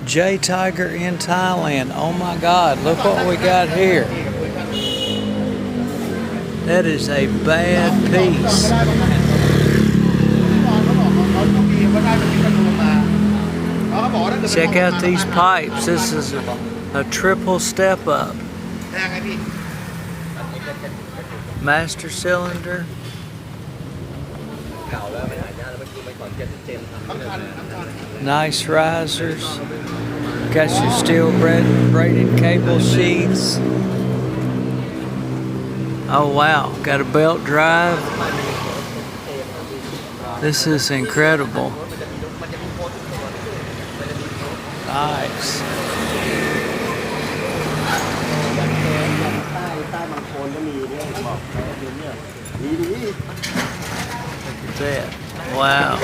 J Tiger in Thailand. Oh my God, look what we got here. That is a bad piece. Check out these pipes. This is a triple step up. Master cylinder. Nice risers. Got your steel braided cable sheaths. Oh wow, got a belt drive. This is incredible. Nice. Look at that. Wow.